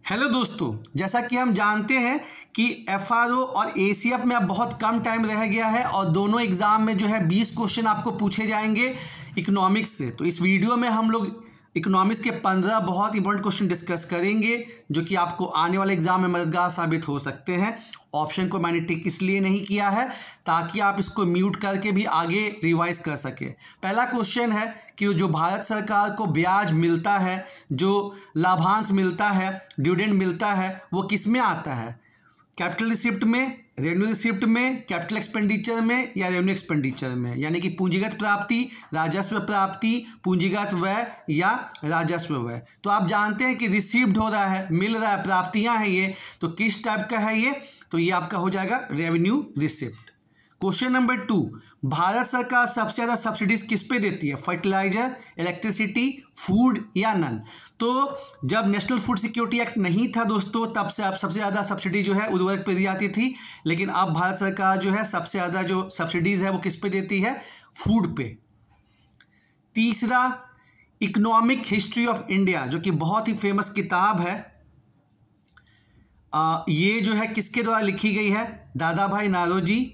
Hello दोस्तों, जैसा कि हम जानते हैं कि एफआरओ और एसीएफ में अब बहुत कम टाइम रह गया है और दोनों एग्ज़ाम में जो है 20 क्वेश्चन आपको पूछे जाएंगे इकोनॉमिक्स से। तो इस वीडियो में हम लोग इकोनॉमिक्स के 15 बहुत इंपॉर्टेंट क्वेश्चन डिस्कस करेंगे जो कि आपको आने वाले एग्जाम में मददगार साबित हो सकते हैं। ऑप्शन को मैंने टिक इसलिए नहीं किया है ताकि आप इसको म्यूट करके भी आगे रिवाइज कर सके। पहला क्वेश्चन है कि जो भारत सरकार को ब्याज मिलता है, जो लाभांश मिलता है, डिविडेंड मिलता है, वो किस में आता है? कैपिटल रिसिप्ट में, रेवेन्यू रिसिप्ट में, कैपिटल एक्सपेंडिचर में या रेवेन्यू एक्सपेंडिचर में, यानी कि पूंजीगत प्राप्ति, राजस्व प्राप्ति, पूंजीगत व्यय या राजस्व व्यय। तो आप जानते हैं कि रिसीव्ड हो रहा है, मिल रहा है, प्राप्तियां हैं ये, तो किस टाइप का है ये? तो ये आपका हो जाएगा revenue receipt. Question number 2, Bharat सरकार सबसे ज़्यादा सब्सिडीज किस पे देती है? फर्टिलाइजर, इलेक्ट्रिसिटी, फूड या नन? तो जब नेशनल फूड सिक्योरिटी एक्ट नहीं था दोस्तों, तब से अब सबसे ज़्यादा सब्सिडी जो है उर्वरक पे दी जाती थी, लेकिन अब भारत सरकार जो है सबसे ज़्यादा जो सब्सिडीज़ है वो किस पे देती है? फूड पे। तीसरा, इकोनॉमिक हिस्ट्री ऑफ इंडिया, जो कि बहुत ही फेमस किताब है, ये जो है किसके द्वारा लिखी गई है? दादा भाई नारोजी,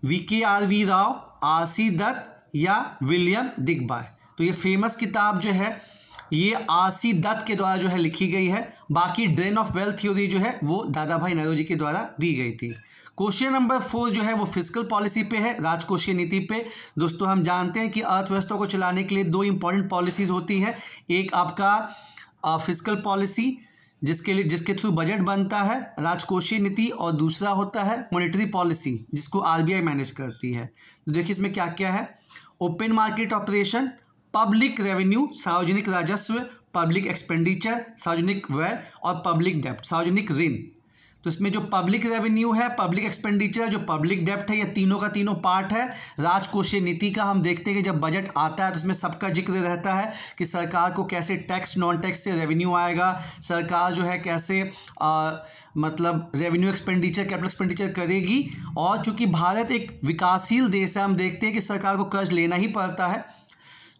VKRV राव, RC दत्त या विलियम दिग्बाय? तो ये फेमस किताब जो है ये RC दत्त के द्वारा जो है लिखी गई है। बाकी ड्रेन ऑफ वेल्थ थ्योरी जो है वो दादा भाई नारोजी के द्वारा दी गई थी। क्वेश्चन नंबर 4 जो है वो फिस्कल पॉलिसी पे है, राजकोषीय नीति पे। दोस्तों हम जानते हैं कि अर्थव्यवस्था को चलाने के लिए 2 इंपॉर्टेंट पॉलिसीज होती है। एक आपका फिस्कल पॉलिसी जिसके थ्रू बजट बनता है, राजकोषीय नीति, और दूसरा होता है मॉनेटरी पॉलिसी जिसको RBI मैनेज करती है। तो देखिए इसमें क्या क्या है? Open market operation, public revenue, सार्वजनिक राजस्व, पब्लिक एक्सपेंडिचर, सार्वजनिक व्यय और पब्लिक डेब्ट, सार्वजनिक ऋण। तो इसमें जो पब्लिक रेवेन्यू है, पब्लिक एक्सपेंडिचर, जो पब्लिक डेब्ट है, ये तीनों का तीनों पार्ट है राजकोषीय नीति का। हम देखते हैं कि जब बजट आता है तो उसमें सबका जिक्र रहता है कि सरकार को कैसे टैक्स नॉन टैक्स से रेवेन्यू आएगा, सरकार जो है कैसे मतलब रेवेन्यू एक्सपेंडिचर, कैपिटल एक्सपेंडिचर करेगी। और चूँकि भारत एक विकासशील देश है, हम देखते हैं कि सरकार को कर्ज लेना ही पड़ता है।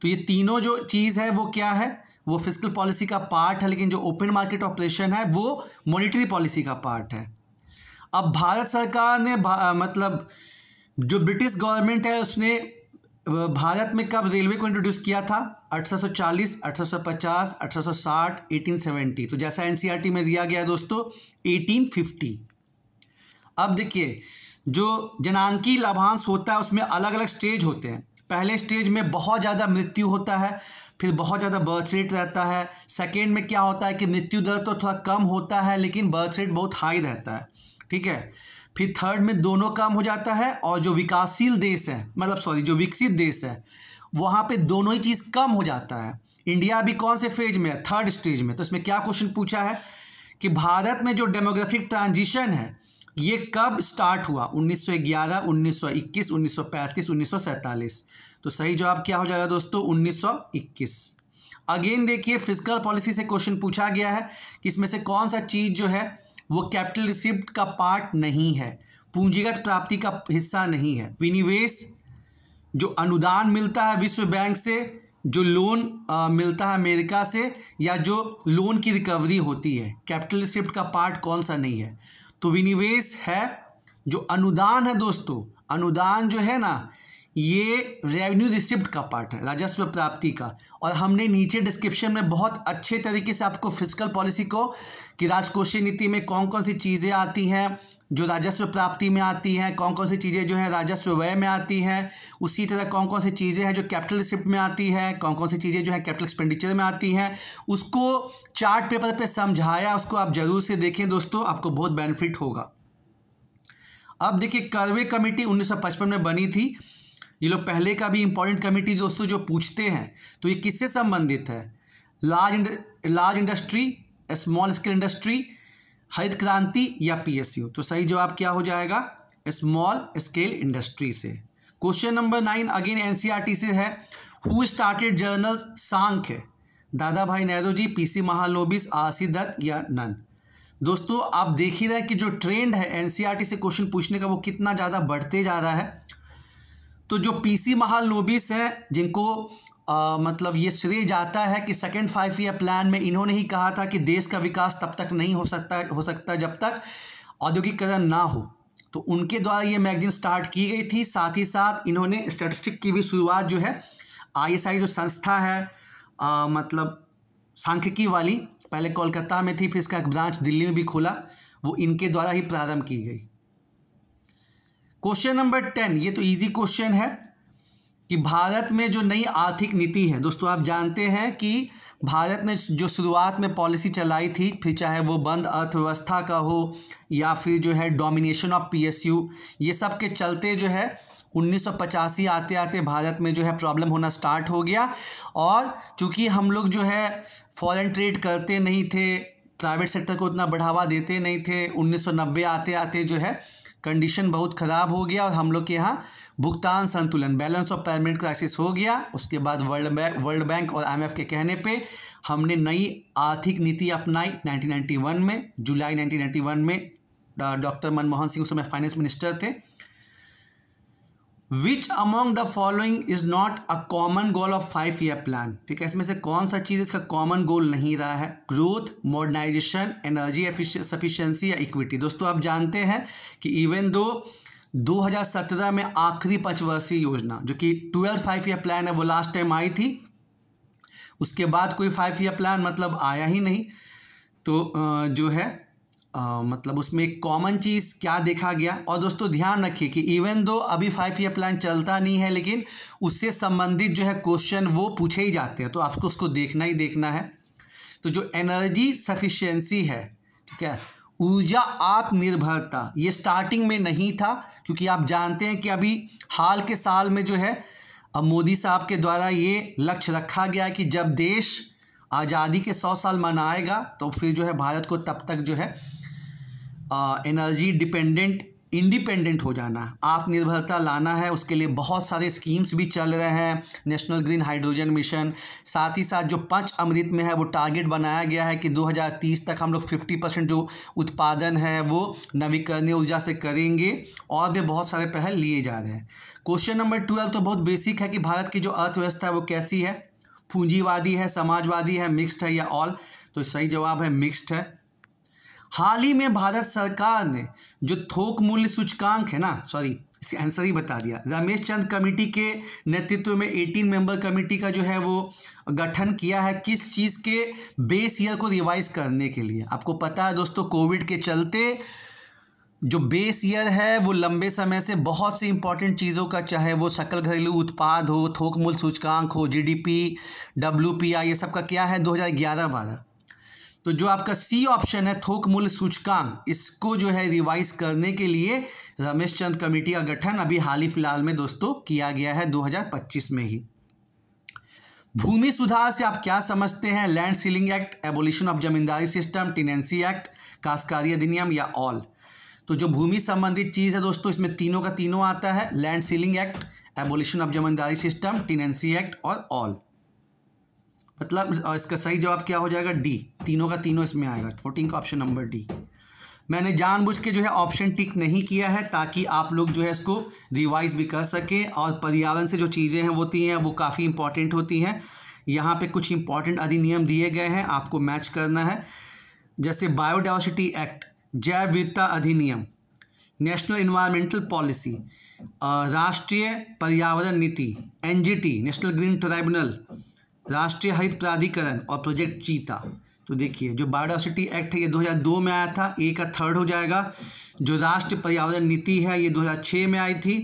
तो ये तीनों जो चीज़ है वो क्या है? वो फिस्कल पॉलिसी का पार्ट है, लेकिन जो ओपन मार्केट ऑपरेशन है वो मॉनेटरी पॉलिसी का पार्ट है। अब भारत सरकार ने मतलब जो ब्रिटिश गवर्नमेंट है उसने भारत में कब रेलवे को इंट्रोड्यूस किया था? 1840, 1850, 1860, 1870। तो जैसा NCERT में दिया गया दोस्तों 1850। अब देखिए जो जनांकी लाभांश होता है उसमें अलग अलग स्टेज होते हैं। पहले स्टेज में बहुत ज़्यादा मृत्यु होता है, फिर बहुत ज़्यादा बर्थ रेट रहता है। सेकेंड में क्या होता है कि मृत्यु दर तो थोड़ा कम होता है लेकिन बर्थ रेट बहुत हाई रहता है, ठीक है। फिर थर्ड में दोनों कम हो जाता है, और जो विकासशील देश है, मतलब जो विकसित देश है, वहाँ पे दोनों ही चीज़ कम हो जाता है। इंडिया भी कौन से फेज में है? थर्ड स्टेज में। तो इसमें क्या क्वेश्चन पूछा है कि भारत में जो डेमोग्राफिक ट्रांजिशन है ये कब स्टार्ट हुआ? 1911, 1921, 1935, 1947। तो सही जवाब क्या हो जाएगा दोस्तों? 1921। अगेन देखिए फिस्कल पॉलिसी से क्वेश्चन पूछा गया है कि इसमें से कौन सा चीज़ जो है वो कैपिटल रिसिप्ट का पार्ट नहीं है, पूंजीगत प्राप्ति का हिस्सा नहीं है। विनिवेश, जो अनुदान मिलता है विश्व बैंक से, जो लोन मिलता है अमेरिका से, या जो लोन की रिकवरी होती है, कैपिटल रिसिप्ट का पार्ट कौन सा नहीं है? तो विनिवेश है। जो अनुदान है दोस्तों, अनुदान जो है ना ये रेवेन्यू रिसिप्ट का पार्ट है, राजस्व प्राप्ति का। और हमने नीचे डिस्क्रिप्शन में बहुत अच्छे तरीके से आपको फिस्कल पॉलिसी को कि राजकोषीय नीति में कौन कौन सी चीज़ें आती हैं जो राजस्व प्राप्ति में आती हैं, कौन कौन सी चीज़ें जो है राजस्व व्यय में आती हैं, उसी तरह कौन कौन सी चीज़ें हैं जो कैपिटल रिसिप्ट में आती है, कौन कौन सी चीज़ें जो है कैपिटल एक्सपेंडिचर में आती हैं, उसको चार्ट पेपर पे समझाया। उसको आप जरूर से देखें दोस्तों, आपको बहुत बेनिफिट होगा। अब देखिए कर्वे कमेटी 1955 में बनी थी। ये लोग पहले का भी इंपॉर्टेंट कमेटी दोस्तों जो पूछते हैं, तो ये किससे संबंधित है? Large industry, small scale industry, हरित क्रांति या PSU? तो सही जवाब क्या हो जाएगा? स्मॉल स्केल इंडस्ट्री से। क्वेश्चन नंबर 9 अगेन NCERT से है। हु स्टार्टेड जर्नल सांख्य? दादा भाई नेहरू, PC महालनोबिस, RC दत्त या नन? दोस्तों आप देख ही रहे हैं कि जो ट्रेंड है NCERT से क्वेश्चन पूछने का वो कितना ज़्यादा बढ़ते जा रहा है। तो जो PC महालनोबिस है, जिनको मतलब ये श्रेय जाता है कि सेकेंड 5 ईयर प्लान में इन्होंने ही कहा था कि देश का विकास तब तक नहीं हो सकता जब तक औद्योगिकरण ना हो। तो उनके द्वारा ये मैगजीन स्टार्ट की गई थी। साथ ही साथ इन्होंने स्टैटिस्टिक की भी शुरुआत जो है ISI जो संस्था है मतलब सांख्यिकी वाली, पहले कोलकाता में थी, फिर इसका एक ब्रांच दिल्ली में भी खोला, वो इनके द्वारा ही प्रारंभ की गई। क्वेश्चन नंबर 10, ये तो इजी क्वेश्चन है कि भारत में जो नई आर्थिक नीति है दोस्तों, आप जानते हैं कि भारत ने जो शुरुआत में पॉलिसी चलाई थी, फिर चाहे वो बंद अर्थव्यवस्था का हो या फिर जो है डोमिनेशन ऑफ PSU, ये सब के चलते जो है 1985 आते आते भारत में जो है प्रॉब्लम होना स्टार्ट हो गया। और चूँकि हम लोग जो है फॉरेन ट्रेड करते नहीं थे, प्राइवेट सेक्टर को उतना बढ़ावा देते नहीं थे, 1990 आते आते जो है कंडीशन बहुत ख़राब हो गया और हम लोग के यहाँ भुगतान संतुलन, बैलेंस ऑफ पेमेंट क्राइसिस हो गया। उसके बाद वर्ल्ड बैंक और IMF के कहने पे हमने नई आर्थिक नीति अपनाई 1991 में, जुलाई 1991 में। डॉक्टर मनमोहन सिंह उस समय फाइनेंस मिनिस्टर थे। Which among the following is not a common goal of 5 year plan, ठीक है, इसमें से कौन सा चीज़ इसका कॉमन गोल नहीं रहा है? ग्रोथ, मॉडर्नाइजेशन, एनर्जी सफिशिएंसी या इक्विटी। दोस्तों आप जानते हैं कि इवन दो 2017 में आखिरी 5 वर्षीय योजना जो कि 12 5 ईयर प्लान है वो लास्ट टाइम आई थी, उसके बाद कोई 5 ईयर प्लान मतलब आया ही नहीं। तो जो है मतलब उसमें एक कॉमन चीज़ क्या देखा गया। और दोस्तों ध्यान रखिए कि इवन दो अभी 5 ईयर प्लान चलता नहीं है, लेकिन उससे संबंधित जो है क्वेश्चन वो पूछे ही जाते हैं, तो आपको उसको देखना ही देखना है। तो जो एनर्जी सफिशिएंसी है, ठीक है, ऊर्जा आत्मनिर्भरता, ये स्टार्टिंग में नहीं था, क्योंकि आप जानते हैं कि अभी हाल के साल में जो है अब मोदी साहब के द्वारा ये लक्ष्य रखा गया कि जब देश आज़ादी के 100 साल मनाएगा तो फिर जो है भारत को तब तक जो है एनर्जी इंडिपेंडेंट हो जाना, आत्मनिर्भरता लाना है। उसके लिए बहुत सारे स्कीम्स भी चल रहे हैं, नेशनल ग्रीन हाइड्रोजन मिशन। साथ ही साथ जो पंच अमृत में है वो टारगेट बनाया गया है कि 2030 तक हम लोग 50% जो उत्पादन है वो नवीकरणीय ऊर्जा से करेंगे, और भी बहुत सारे पहल लिए जा रहे हैं। क्वेश्चन नंबर 12 तो बहुत बेसिक है कि भारत की जो अर्थव्यवस्था है वो कैसी है, पूंजीवादी है, समाजवादी है, मिक्स्ड है या ऑल। तो सही जवाब है मिक्स्ड है। हाल ही में भारत सरकार ने जो थोक मूल्य सूचकांक है ना, सॉरी इसका आंसर ही बता दिया, रमेश चंद कमेटी के नेतृत्व में 18 मेंबर कमेटी का जो है वो गठन किया है, किस चीज़ के बेस ईयर को रिवाइज करने के लिए। आपको पता है दोस्तों कोविड के चलते जो बेस ईयर है वो लंबे समय से बहुत सी इंपॉर्टेंट चीज़ों का, चाहे वो सकल घरेलू उत्पाद हो, थोक मूल्य सूचकांक हो, GDP, WPI, ये सब का क्या है 2011-12। तो जो आपका C ऑप्शन है थोक मूल्य सूचकांक, इसको जो है रिवाइज करने के लिए रमेश चंद कमेटी का गठन अभी हाल ही फिलहाल में दोस्तों किया गया है 2025 में ही। भूमि सुधार से आप क्या समझते हैं? Land ceiling act, abolition of zamindari system, tenancy act, काश्तकारी अधिनियम या ऑल। तो जो भूमि संबंधित चीज़ है दोस्तों इसमें तीनों का तीनों आता है, land ceiling act, abolition of zamindari system, tenancy act और ऑल। मतलब इसका सही जवाब क्या हो जाएगा? डी, तीनों का तीनों इसमें आएगा। 14 का ऑप्शन नंबर डी। मैंने जानबूझ के जो है ऑप्शन टिक नहीं किया है ताकि आप लोग जो है इसको रिवाइज भी कर सकें, और पर्यावरण से जो चीज़ें हैं होती हैं वो काफ़ी इंपॉर्टेंट होती हैं। यहाँ पे कुछ इंपॉर्टेंट अधिनियम दिए गए हैं, आपको मैच करना है, जैसे बायोडाइवर्सिटी एक्ट, जैव विविधता अधिनियम, नेशनल इन्वायरमेंटल पॉलिसी, राष्ट्रीय पर्यावरण नीति, NGT, नेशनल ग्रीन ट्राइब्यूनल, राष्ट्रीय हरित प्राधिकरण और प्रोजेक्ट चीता। तो देखिए जो बायोडाइवर्सिटी एक्ट है ये 2002 में आया था, ए का थर्ड हो जाएगा। जो राष्ट्रीय पर्यावरण नीति है ये 2006 में आई थी।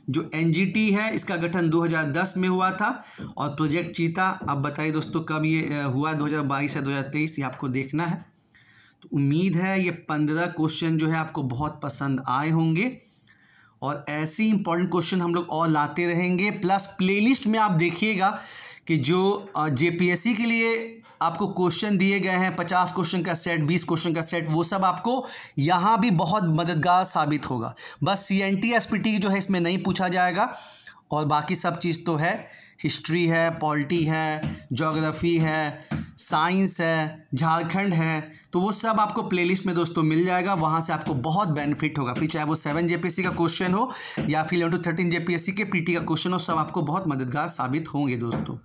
जो NGT है इसका गठन 2010 में हुआ था। और प्रोजेक्ट चीता अब बताइए दोस्तों कब ये हुआ, 2022 या 2023, ये आपको देखना है। तो उम्मीद है ये 15 क्वेश्चन जो है आपको बहुत पसंद आए होंगे, और ऐसे ही इंपॉर्टेंट क्वेश्चन हम लोग और लाते रहेंगे। प्लस प्लेलिस्ट में आप देखिएगा कि जो JPSC के लिए आपको क्वेश्चन दिए गए हैं, 50 क्वेश्चन का सेट, 20 क्वेश्चन का सेट, वो सब आपको यहाँ भी बहुत मददगार साबित होगा। बस CNT SPT जो है इसमें नहीं पूछा जाएगा, और बाकी सब चीज़ तो है, हिस्ट्री है, पॉलिटी है, ज्योग्राफी है, साइंस है, झारखंड है, तो वो सब आपको प्लेलिस्ट में दोस्तों मिल जाएगा। वहाँ से आपको बहुत बेनिफिट होगा, फिर चाहे वो 7 JPSC का क्वेश्चन हो या फिर 11 to 13 JPSC के PT का क्वेश्चन हो, सब आपको बहुत मददगार साबित होंगे दोस्तों।